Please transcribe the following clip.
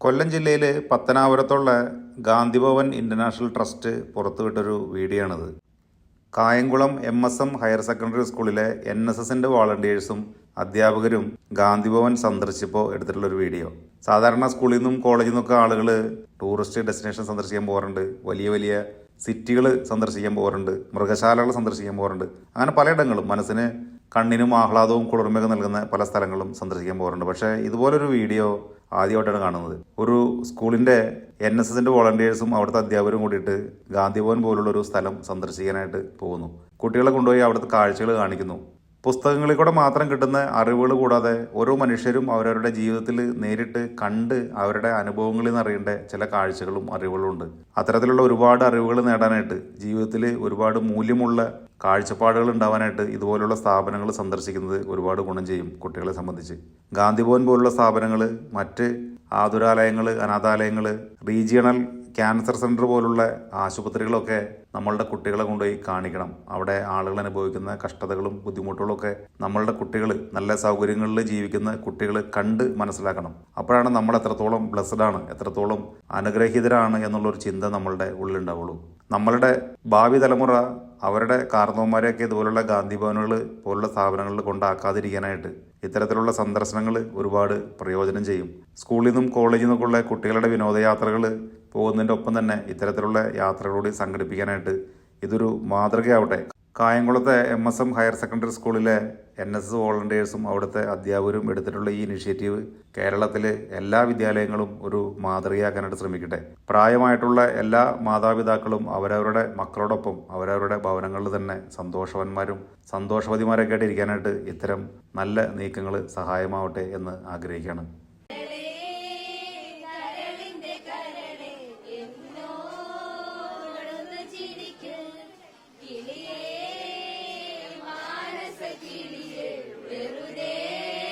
കൊല്ലം ജില്ലയിൽ പത്തനാപുരത്തുള്ള Gandhi Bhavan international trust പുറത്തുവിട്ടൊരു video ആണിത്. Kayamkulam MSM higher secondary സ്കൂളിലെ NSSൻ്റെ വോളണ്ടിയേഴ്സും അധ്യാപകരും ഗാന്ധിഭവൻ സന്ദർശിച്ചപ്പോൾ എടുത്തിട്ടുള്ളൊരു വീഡിയോ. സാധാരണ സ്കൂളിൽ നിന്നും കോളേജിൽ നിന്നൊക്കെ ആളുകൾ ടൂറിസ്റ്റ് ഡെസ്റ്റിനേഷൻ സന്ദർശിക്കാൻ പോകാറുണ്ട്, വലിയ വലിയ സിറ്റികൾ സന്ദർശിക്കാൻ പോകാറുണ്ട്, മൃഗശാലകൾ സന്ദർശിക്കാൻ പോകാറുണ്ട്. അങ്ങനെ പലയിടങ്ങളും മനസ്സിന് കണ്ണിനും ആഹ്ലാദവും കുളിർമയൊക്കെ നൽകുന്ന പല സ്ഥലങ്ങളും സന്ദർശിക്കാൻ പോകാറുണ്ട്. പക്ഷേ ഇതുപോലൊരു വീഡിയോ ആദ്യമായിട്ടാണ് കാണുന്നത്. ഒരു സ്കൂളിൻ്റെ NSSൻ്റെ വോളണ്ടിയേഴ്സും അവിടുത്തെ അധ്യാപകരും കൂടിയിട്ട് ഗാന്ധിഭവൻ പോലുള്ളൊരു സ്ഥലം സന്ദർശിക്കാനായിട്ട് പോകുന്നു. കുട്ടികളെ കൊണ്ടുപോയി അവിടുത്തെ കാഴ്ചകൾ കാണിക്കുന്നു. പുസ്തകങ്ങളിൽ കൂടെ മാത്രം കിട്ടുന്ന അറിവുകൾ കൂടാതെ ഓരോ മനുഷ്യരും അവരവരുടെ ജീവിതത്തിൽ നേരിട്ട് കണ്ട് അവരുടെ അനുഭവങ്ങളിൽ നിന്ന് അറിയേണ്ട ചില കാഴ്ചകളും അറിവുകളും ഉണ്ട്. അത്തരത്തിലുള്ള ഒരുപാട് അറിവുകൾ നേടാനായിട്ട്, ജീവിതത്തിൽ ഒരുപാട് മൂല്യമുള്ള കാഴ്ചപ്പാടുകൾ ഉണ്ടാവാനായിട്ട് ഇതുപോലുള്ള സ്ഥാപനങ്ങൾ സന്ദർശിക്കുന്നത് ഒരുപാട് ഗുണം ചെയ്യും കുട്ടികളെ സംബന്ധിച്ച്. ഗാന്ധിഭവൻ പോലുള്ള സ്ഥാപനങ്ങൾ, മറ്റ് ആതുരാലയങ്ങൾ, അനാഥാലയങ്ങൾ, റീജിയണൽ ക്യാൻസർ സെൻറ്റർ പോലുള്ള ആശുപത്രികളൊക്കെ നമ്മളുടെ കുട്ടികളെ കൊണ്ടുപോയി കാണിക്കണം. അവിടെ ആളുകൾ അനുഭവിക്കുന്ന കഷ്ടതകളും ബുദ്ധിമുട്ടുകളും ഒക്കെ നമ്മളുടെ കുട്ടികൾ, നല്ല സൗകര്യങ്ങളിൽ ജീവിക്കുന്ന കുട്ടികൾ കണ്ട് മനസ്സിലാക്കണം. അപ്പോഴാണ് നമ്മൾ എത്രത്തോളം ബ്ലെസ്ഡ് ആണ്, എത്രത്തോളം അനുഗ്രഹീതരാണ് എന്നുള്ളൊരു ചിന്ത നമ്മളുടെ ഉള്ളിലുണ്ടാവുള്ളൂ. നമ്മളുടെ ഭാവി തലമുറ അവരുടെ കാരണവന്മാരെയൊക്കെ ഇതുപോലുള്ള ഗാന്ധിഭവനുകൾ പോലുള്ള സ്ഥാപനങ്ങളിൽ കൊണ്ടാക്കാതിരിക്കാനായിട്ട് ഇത്തരത്തിലുള്ള സന്ദർശനങ്ങൾ ഒരുപാട് പ്രയോജനം ചെയ്യും. സ്കൂളിൽ നിന്നും കോളേജിൽ നിന്നൊക്കെയുള്ള കുട്ടികളുടെ വിനോദയാത്രകൾ പോകുന്നതിൻ്റെ ഒപ്പം തന്നെ ഇത്തരത്തിലുള്ള യാത്രകളോട് സംഘടിപ്പിക്കാനായിട്ട് ഇതൊരു മാതൃകയാവട്ടെ. കായംകുളത്തെ MSM ഹയർ സെക്കൻഡറി സ്കൂളിലെ NSS വോളണ്ടിയേഴ്സും അവിടുത്തെ അധ്യാപകരും എടുത്തിട്ടുള്ള ഈ ഇനിഷ്യേറ്റീവ് കേരളത്തിലെ എല്ലാ വിദ്യാലയങ്ങളും ഒരു മാതൃകയാക്കാനായിട്ട് ശ്രമിക്കട്ടെ. പ്രായമായിട്ടുള്ള എല്ലാ മാതാപിതാക്കളും അവരവരുടെ മക്കളോടൊപ്പം അവരവരുടെ ഭവനങ്ങളിൽ തന്നെ സന്തോഷവാന്മാരും സന്തോഷവതിമാരൊക്കെ ആയിട്ട് ഇരിക്കാനായിട്ട് ഇത്തരം നല്ല നീക്കങ്ങൾ സഹായമാവട്ടെ എന്ന് ആഗ്രഹിക്കുകയാണ്.